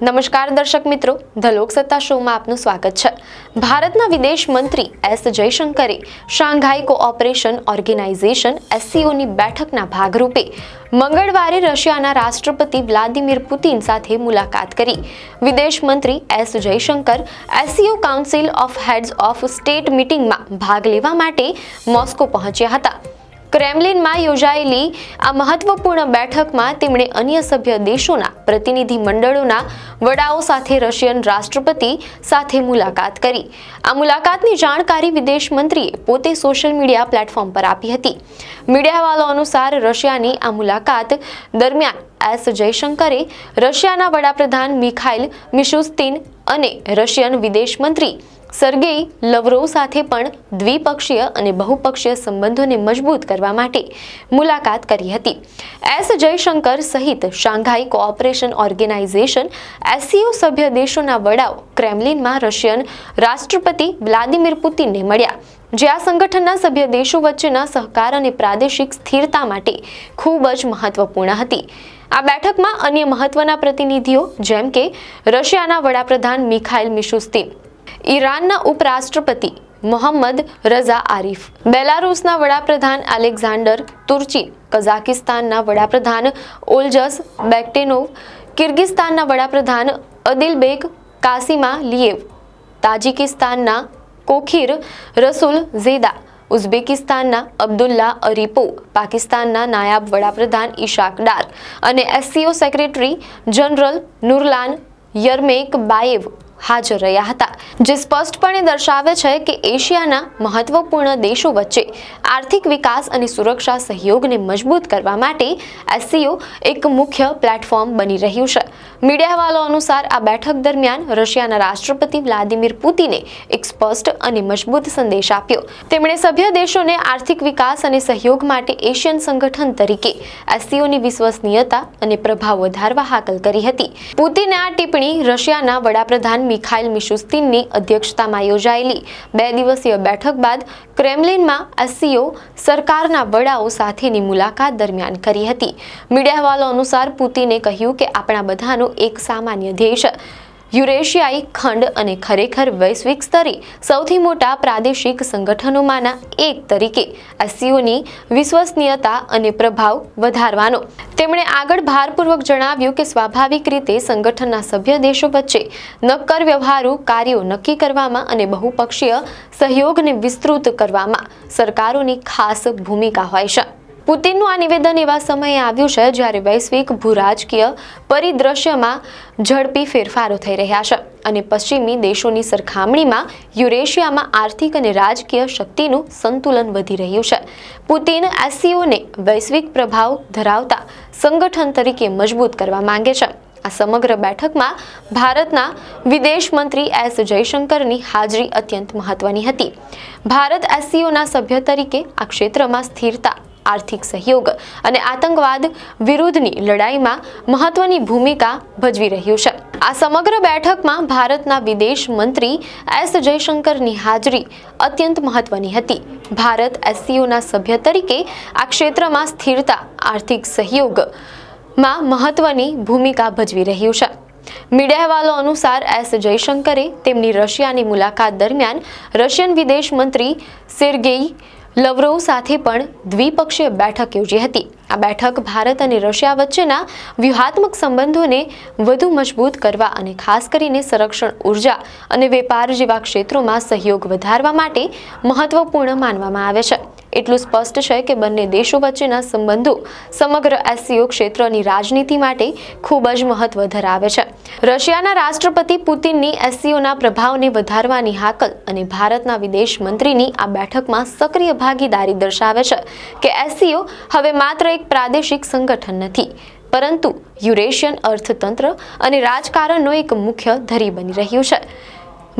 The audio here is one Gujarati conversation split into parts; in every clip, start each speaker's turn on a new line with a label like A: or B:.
A: નમસ્કાર દર્શક મિત્રો, ધ લોકસત્તા શોમાં આપનું સ્વાગત છે। ભારતના વિદેશ મંત્રી એસ જયશંકરે શાંઘાઈ કોઓપરેશન ઓર્ગેનાઇઝેશન SCOની બેઠકના ભાગરૂપે મંગળવારે રશિયાના રાષ્ટ્રપતિ વ્લાદિમીર પુતિન સાથે મુલાકાત કરી। વિદેશ મંત્રી S Jaishankar SCO council of heads of state મીટિંગમાં ભાગ લેવા માટે મોસ્કો પહોંચ્યા હતા। ક્રેમલિનમાં યોજાયેલી આ મહત્વપૂર્ણ બેઠકમાં તેમણે અન્ય સભ્ય દેશોના પ્રતિનિધિ મંડળોના વડાઓ સાથે રશિયન રાષ્ટ્રપતિ સાથે મુલાકાત કરી। આ મુલાકાતની જાણકારી વિદેશ મંત્રીએ પોતે સોશિયલ મીડિયા પ્લેટફોર્મ પર આપી હતી। મીડિયા હવાલો અનુસાર રશિયાની આ મુલાકાત દરમિયાન એસ જયશંકરે રશિયાના વડાપ્રધાન મિખાઇલ મિશુસ્તિન અને રશિયન વિદેશ મંત્રી સર્ગેઈ લવરોવ સાથે પણ દ્વિપક્ષીય અને બહુપક્ષીય સંબંધોને મજબૂત કરવા માટે મુલાકાત કરી હતી। એસ જયશંકર સહિત શાંઘાઈ કોઓપરેશન ઓર્ગેનાઇઝેશન SCO સભ્ય દેશોના વડાઓ ક્રેમલિનમાં રશિયન રાષ્ટ્રપતિ વ્લાદિમીર પુતિનને મળ્યા, જે આ સંગઠનના સભ્ય દેશો વચ્ચેના સહકાર અને પ્રાદેશિક સ્થિરતા માટે ખૂબ જ મહત્વપૂર્ણ હતી। આ બેઠકમાં અન્ય મહત્વના પ્રતિનિધિઓ જેમ કે રશિયાના વડાપ્રધાન મિખાઇલ મિશુસ્તિન, ઈરાનના ઉપરાષ્ટ્રપતિ મોહમ્મદ રઝા આરિફ, બેલારુસના વડાપ્રધાન એલેક્ઝાન્ડર તુર્ચિન, કઝાકિસ્તાનના વડાપ્રધાન ઓલ્જસ બેક્ટેનોવ, કિર્ગિસ્તાનના વડાપ્રધાન અદિલબેક કાસિમાલિયેવ, તાજિકિસ્તાનના કોખીર રસુલ ઝેદા, ઉઝબેકિસ્તાનના અબ્દુલ્લા અરીપોવ, પાકિસ્તાનના નાયબ વડાપ્રધાન ઇશાક ડાર અને SCO સેક્રેટરી જનરલ નુરલાન યરમેકબાયેવ હાજર રહ્યા હતા, જે સ્પષ્ટપણે દર્શાવે છે કે એશિયાના મહત્વપૂર્ણ દેશો વચ્ચે આર્થિક વિકાસ અને સુરક્ષા સહયોગને મજબૂત કરવા માટે SCO એક મુખ્ય પ્લેટફોર્મ બની રહ્યું છે। મીડિયા હવાલો અનુસાર આ બેઠક દરમિયાન રશિયાના રાષ્ટ્રપતિ વ્લાદિમીર પુતિને એક સ્પષ્ટ અને મજબૂત સંદેશ આપ્યો। તેમણે સભ્ય દેશોને આર્થિક વિકાસ અને સહયોગ માટે એશિયન સંગઠન તરીકે SCOની વિશ્વસનીયતા અને પ્રભાવ વધારવા હાકલ કરી હતી। પુતિને આ ટિપ્પણી રશિયાના વડાપ્રધાન મિખાઇલ મિશુસ્તિનની અધ્યક્ષતામાં યોજાયેલી 2 દિવસીય બેઠક બાદ ક્રેમલિનમાં SCO સરકારના વડાઓ સાથેની મુલાકાત દરમિયાન કરી હતી। મીડિયા હવાલો અનુસાર પુતિને કહ્યું કે આપણા બધાનો એક સામાન્ય ધ્યેય છે યુરેશિયાઈ ખંડ અને ખરેખર વૈશ્વિક સ્તરે સૌથી મોટા પ્રાદેશિક સંગઠનોમાંના એક તરીકે SCOની વિશ્વસનીયતા અને પ્રભાવ વધારવાનો। તેમણે આગળ ભારપૂર્વક જણાવ્યું કે સ્વાભાવિક રીતે સંગઠનના સભ્ય દેશો વચ્ચે નક્કર વ્યવહારુ કાર્યો નક્કી કરવામાં અને બહુપક્ષીય સહયોગને વિસ્તૃત કરવામાં સરકારોની ખાસ ભૂમિકા હોય છે। પુતિનનું આ નિવેદન એવા સમયે આવ્યું છે જ્યારે વૈશ્વિક ભૂરાજકીય પરિદ્રશ્યમાં ઝડપી ફેરફારો થઈ રહ્યા છે અને પશ્ચિમી દેશોની સરખામણીમાં યુરેશિયામાં આર્થિક અને રાજકીય શક્તિનું સંતુલન વધી રહ્યું છે। પુતિન SCOને વૈશ્વિક પ્રભાવ ધરાવતા સંગઠન તરીકે મજબૂત કરવા માંગે છે। આ સમગ્ર બેઠકમાં ભારતના વિદેશ મંત્રી એસ જયશંકરની હાજરી અત્યંત મહત્વની હતી। ભારત SCOના સભ્ય તરીકે આ ક્ષેત્રમાં સ્થિરતા, આર્થિક સહયોગ અને આતંકવાદ વિરુદ્ધની લડાઈમાં મહત્વની ભૂમિકા ભજવી રહ્યું છે। આ સમગ્ર બેઠકમાં ભારતના વિદેશ મંત્રી એસ જયશંકરની હાજરી અત્યંત મહત્વની હતી। ભારત SCOના સભ્ય તરીકે આ ક્ષેત્રમાં સ્થિરતા, આર્થિક સહયોગમાં મહત્વની ભૂમિકા ભજવી રહ્યું છે। મીડિયા હવાલો અનુસાર એસ જયશંકરે તેમની રશિયાની મુલાકાત દરમિયાન રશિયન વિદેશ મંત્રી સેર્ગેઈ લવરોવ સાથે પણ દ્વિપક્ષીય બેઠક યોજી હતી। આ બેઠક ભારત અને રશિયા વચ્ચેના વ્યૂહાત્મક સંબંધોને વધુ મજબૂત કરવા અને ખાસ કરીને સંરક્ષણ, ઉર્જા અને વેપાર જેવા ક્ષેત્રોમાં સહયોગ વધારવા માટે મહત્વપૂર્ણ માનવામાં આવે છે। એટલું સ્પષ્ટ છે કે બંને દેશો વચ્ચેના સંબંધો સમગ્ર SCO ક્ષેત્રની રાજનીતિ માટે ખૂબ જ મહત્વ ધરાવે છે। રશિયાના રાષ્ટ્રપતિ પુતિનની SCOના પ્રભાવને વધારવાની હાકલ અને ભારતના વિદેશ મંત્રીની આ બેઠકમાં સક્રિય ભાગીદારી દર્શાવે છે કે SCO હવે માત્ર એક પ્રાદેશિક સંગઠન નથી, પરંતુ યુરેશિયન અર્થતંત્ર અને રાજકારણનો એક મુખ્ય ધરી બની રહ્યું છે।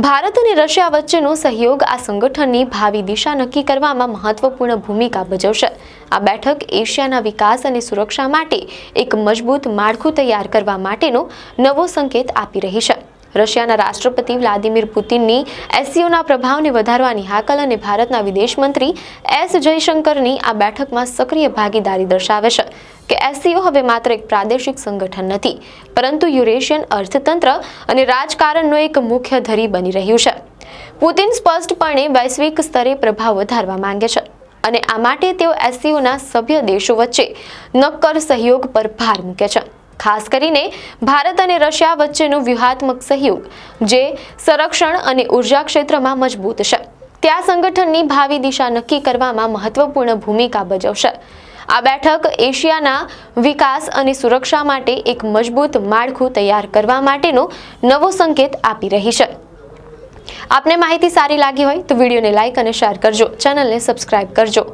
A: ભારત અને રશિયા વચ્ચેનો સહયોગ આ સંગઠનની ભાવિ દિશા નક્કી કરવામાં મહત્વપૂર્ણ ભૂમિકા ભજવશે। આ બેઠક એશિયાના વિકાસ અને સુરક્ષા માટે એક મજબૂત માળખું તૈયાર કરવા માટેનો નવો સંકેત આપી રહી છે। રશિયાના રાષ્ટ્રપતિ વ્લાદિમીર પુતિનની એસસીઓના પ્રભાવને વધારવાની હાકલ અને ભારતના વિદેશ મંત્રી એસ જયશંકરની આ બેઠકમાં સક્રિય ભાગીદારી દર્શાવે છે કે એસસીઓ હવે માત્ર એક પ્રાદેશિક સંગઠન નથી, પરંતુ યુરેશિયન અર્થતંત્ર અને રાજકારણનો એક મુખ્ય ધરી બની રહ્યું છે. પુતિન સ્પષ્ટપણે વૈશ્વિક સ્તરે પ્રભાવ વધારવા માંગે છે અને આ માટે તેઓ એસસીઓના સભ્ય દેશો વચ્ચે નક્કર સહયોગ પર ભાર મૂકે છે. ખાસ કરીને ભારત અને રશિયા વચ્ચેનો વ્યૂહાત્મક સહયોગ, જે સંરક્ષણ અને ઉર્જા ક્ષેત્રમાં મજબૂત છે, ત્યાં સંગઠનની ભાવિ દિશા નક્કી કરવામાં મહત્વપૂર્ણ ભૂમિકા ભજવશે. આ બેઠક એશિયાના વિકાસ અને સુરક્ષા માટે એક મજબૂત માળખું તૈયાર કરવા માટેનો નવો સંકેત આપી રહી છે. આપને માહિતી સારી લાગી હોય તો વિડીયોને લાઇક અને શેર કરજો, ચેનલને સબસ્ક્રાઇબ કરજો.